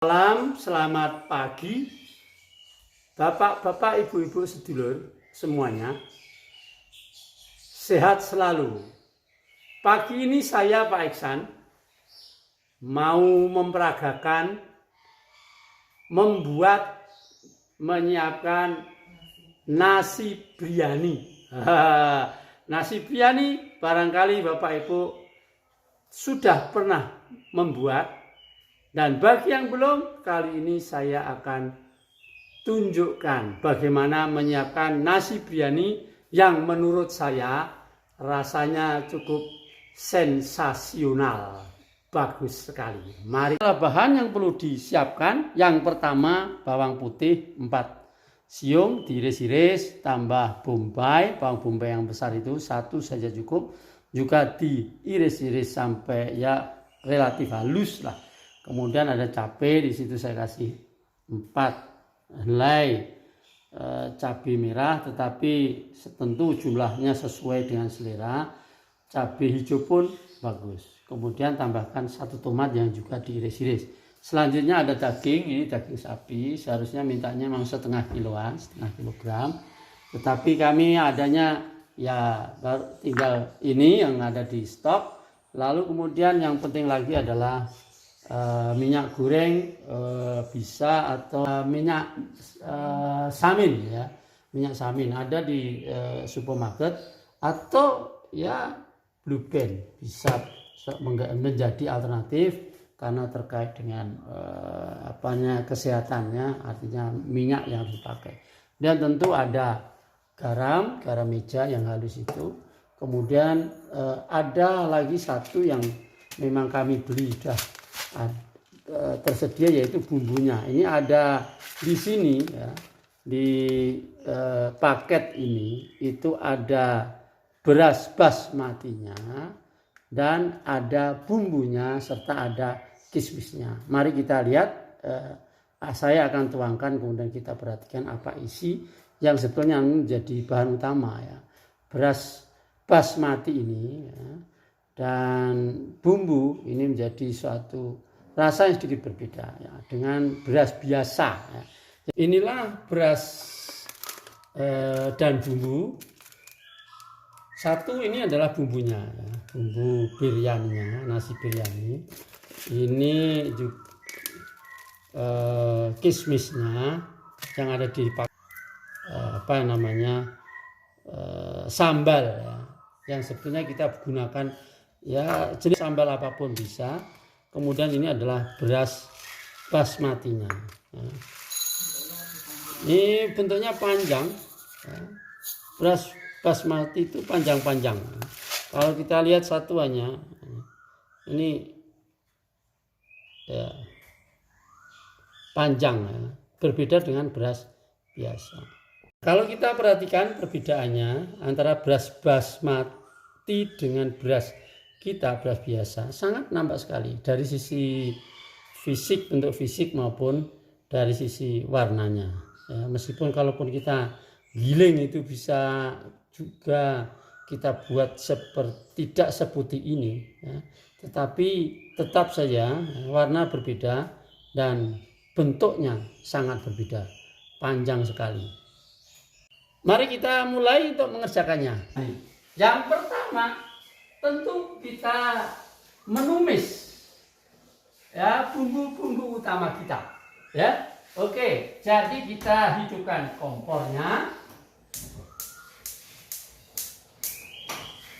Salam, selamat pagi Bapak-bapak, ibu-ibu sedulur semuanya. Sehat selalu. Pagi ini saya Pak Iksan mau menyiapkan nasi biryani. Nasi biryani barangkali Bapak Ibu sudah pernah membuat. Dan bagi yang belum, kali ini saya akan tunjukkan bagaimana menyiapkan nasi biryani yang menurut saya rasanya cukup sensasional. Bagus sekali. Mari. Bahan yang perlu disiapkan, yang pertama bawang putih 4 siung diiris-iris, tambah bombay, bawang bombay yang besar itu 1 saja cukup, juga diiris-iris sampai ya relatif halus lah. Kemudian ada cabai, di situ saya kasih 4 helai cabai merah, tetapi tentu jumlahnya sesuai dengan selera. Cabai hijau pun bagus. Kemudian tambahkan 1 tomat yang juga diiris-iris. Selanjutnya ada daging, ini daging sapi, seharusnya mintanya memang setengah kilogram. Tetapi kami adanya ya tinggal ini yang ada di stok. Lalu kemudian yang penting lagi adalah minyak goreng bisa, atau minyak samin ya, minyak samin ada di supermarket, atau ya Blue Band bisa menjadi alternatif karena terkait dengan kesehatannya, artinya minyak yang dipakai. Dan tentu ada garam meja yang halus itu. Kemudian ada lagi satu yang memang kami beli sudah tersedia, yaitu bumbunya. Ini ada di sini ya, di paket ini itu ada beras basmatinya dan ada bumbunya serta ada kismisnya. Mari kita lihat. Saya akan tuangkan, kemudian kita perhatikan apa isi yang sebetulnya menjadi bahan utama ya. Beras basmati ini ya, dan bumbu ini menjadi suatu rasa yang sedikit berbeda ya, dengan beras biasa ya. Inilah beras dan bumbu. Satu ini adalah bumbunya ya, bumbu biryaninya, nasi biryani. Ini juga kismisnya yang ada di sambal ya, yang sebetulnya kita gunakan ya jenis sambal apapun bisa. Kemudian ini adalah beras basmatinya ya. Ini bentuknya panjang ya. Beras basmati itu panjang-panjang ya. Kalau kita lihat satuannya ini ya panjang ya, berbeda dengan beras biasa. Kalau kita perhatikan perbedaannya antara beras basmati dengan beras biasa, sangat nampak sekali dari sisi fisik, bentuk fisik maupun dari sisi warnanya ya. Meskipun kalaupun kita giling itu bisa juga kita buat tidak seputih ini ya, tetapi tetap saja warna berbeda dan bentuknya sangat berbeda, panjang sekali. Mari kita mulai untuk mengerjakannya. Yang pertama tentu kita menumis ya bumbu-bumbu utama kita ya. Oke, jadi kita hidupkan kompornya,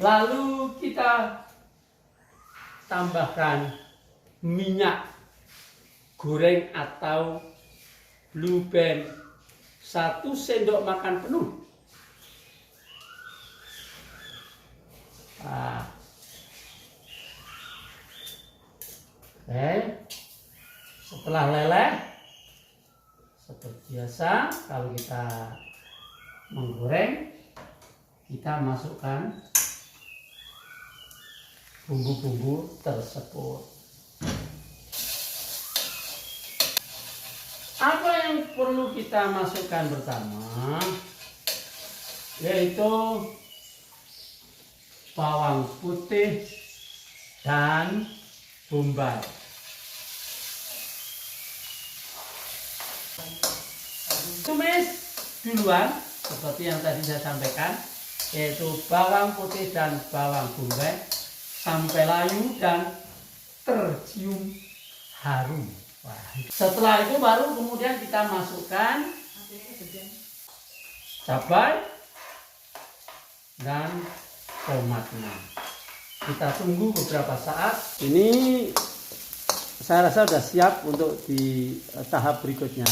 lalu kita tambahkan minyak goreng atau Blue Band 1 sendok makan penuh. Nah. Oke. Setelah leleh, seperti biasa kalau kita menggoreng, kita masukkan bumbu-bumbu tersebut. Apa yang perlu kita masukkan pertama, yaitu bawang putih dan bombay. Tumis duluan seperti yang tadi saya sampaikan, yaitu bawang putih dan bawang bombay sampai layu dan tercium harum. Wah. Setelah itu baru kemudian kita masukkan cabai dan tomatnya. Kita tunggu beberapa saat. Ini saya rasa sudah siap untuk di tahap berikutnya.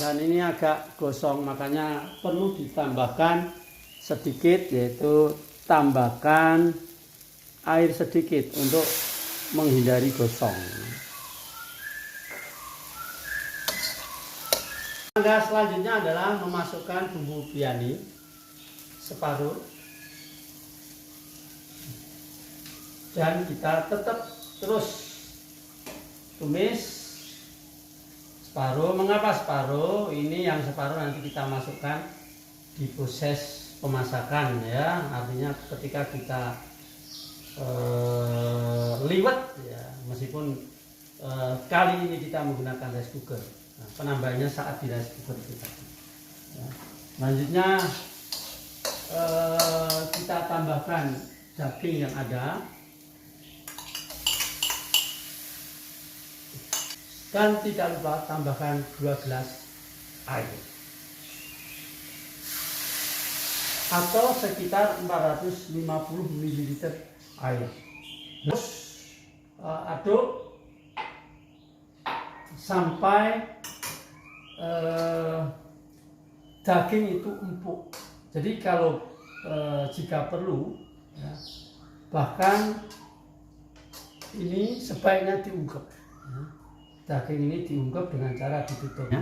Dan ini agak gosong, makanya perlu ditambahkan sedikit, yaitu tambahkan air sedikit untuk menghindari gosong. Langkah selanjutnya adalah memasukkan bumbu biryani separuh, dan kita tetap terus tumis separuh. Mengapa separuh? Ini yang separuh nanti kita masukkan di proses pemasakan, ya. Artinya ketika kita liwet, ya, meskipun kali ini kita menggunakan rice cooker. Nah, penambahannya saat di rice cooker kita. Ya. Selanjutnya kita tambahkan daging yang ada dan tidak lupa tambahkan 2 gelas air atau sekitar 450 ml air. Terus aduk sampai daging itu empuk. Jadi kalau jika perlu, ya, bahkan ini sebaiknya diungkep, ya. Daging ini diungkep dengan cara ditutup, ya.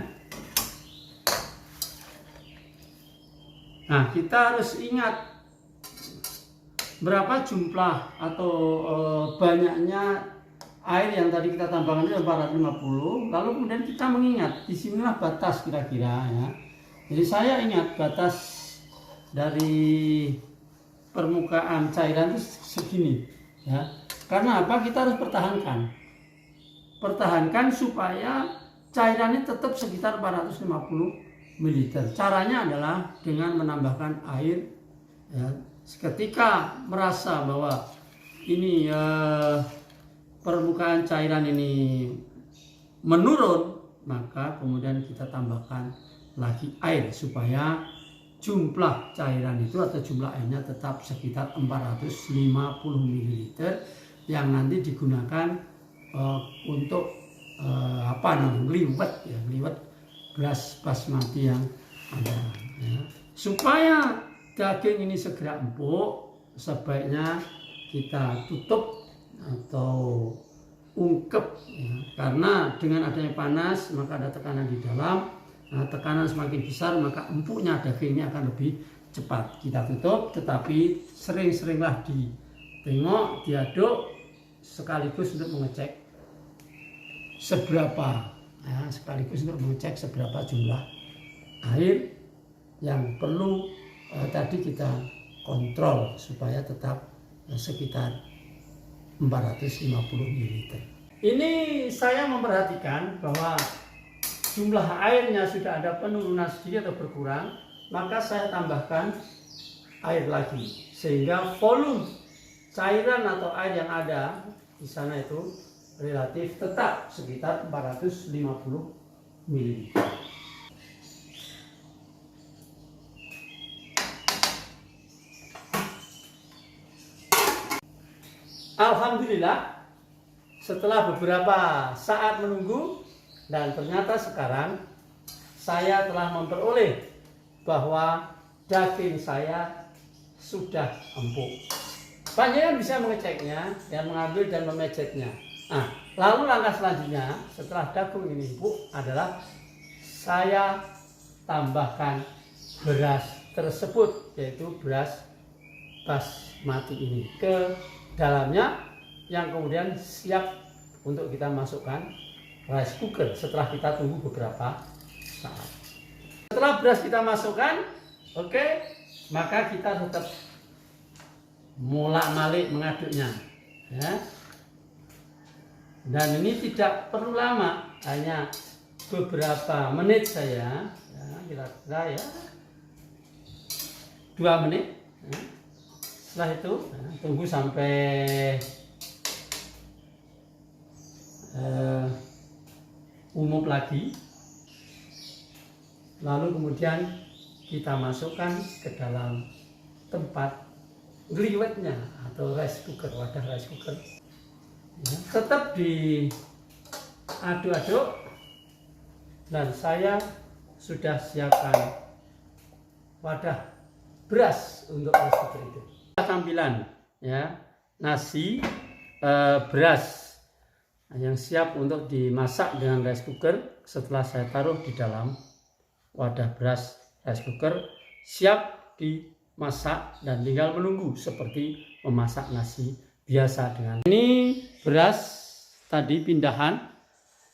Nah, kita harus ingat berapa jumlah atau banyaknya air yang tadi kita tambahkan itu 450. Lalu kemudian kita mengingat disinilah batas kira-kira, ya. Jadi saya ingat batas dari permukaan cairan itu segini, ya. Karena apa? Kita harus pertahankan supaya cairannya tetap sekitar 450 ml. Caranya adalah dengan menambahkan air, ya. Ketika merasa bahwa ini permukaan cairan ini menurun, maka kemudian kita tambahkan lagi air supaya jumlah cairan itu atau jumlah airnya tetap sekitar 450 ml yang nanti digunakan untuk liwet, ya, liwet beras basmati yang ada, ya. Supaya daging ini segera empuk, sebaiknya kita tutup atau ungkep, ya. Karena dengan adanya panas maka ada tekanan di dalam. Nah, tekanan semakin besar maka empuknya dagingnya akan lebih cepat. Kita tutup, tetapi sering-seringlah ditengok, diaduk sekaligus untuk mengecek seberapa, ya, seberapa jumlah air yang perlu tadi kita kontrol supaya tetap sekitar 450 ml. Ini saya memperhatikan bahwa jumlah airnya sudah ada penurunan sedikit atau berkurang, maka saya tambahkan air lagi sehingga volume cairan atau air yang ada di sana itu relatif tetap sekitar 450 ml. Alhamdulillah, setelah beberapa saat menunggu, dan ternyata sekarang saya telah memperoleh bahwa daging saya sudah empuk. Panjenengan bisa mengeceknya dan mengambil dan memecetnya. Nah, lalu langkah selanjutnya setelah daging ini empuk adalah saya tambahkan beras tersebut, yaitu beras basmati ini ke dalamnya, yang kemudian siap untuk kita masukkan rice cooker setelah kita tunggu beberapa saat. Setelah beras kita masukkan, oke, maka kita tetap molak-malik mengaduknya, ya. Dan ini tidak perlu lama, hanya beberapa menit saja, ya. kira-kira ya 2 menit. Setelah itu tunggu sampai umum lagi, lalu kemudian kita masukkan ke dalam tempat ngeliwetnya atau rice cooker, wadah rice cooker ya, tetap diaduk-aduk, dan saya sudah siapkan wadah beras untuk rice cooker itu. Tampilan ya, nasi beras yang siap untuk dimasak dengan rice cooker. Setelah saya taruh di dalam wadah beras rice cooker, siap dimasak dan tinggal menunggu seperti memasak nasi biasa. Dengan ini beras tadi pindahan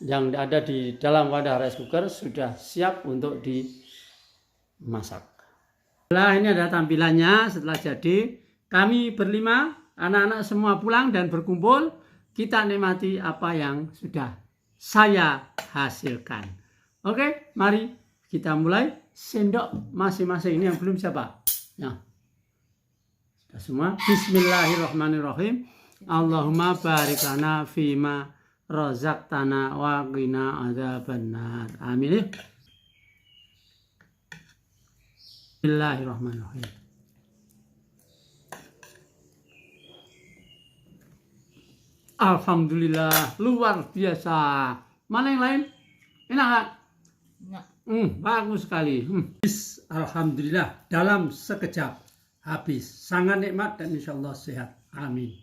yang ada di dalam wadah rice cooker sudah siap untuk dimasak. Nah, ini ada tampilannya setelah jadi. Kami berlima, anak-anak semua pulang dan berkumpul. Kita nikmati apa yang sudah saya hasilkan. Oke, mari kita mulai. Sendok masing-masing. Ini yang belum siapa? Ya. Sudah semua. Bismillahirrahmanirrahim. Allahumma barik lana fima razaqtana wa qina adzabannar. Amin. Bismillahirrahmanirrahim. Alhamdulillah, luar biasa. Mana yang lain? Enak gak? Bagus sekali. Alhamdulillah, dalam sekejap habis. Sangat nikmat dan insya Allah sehat. Amin.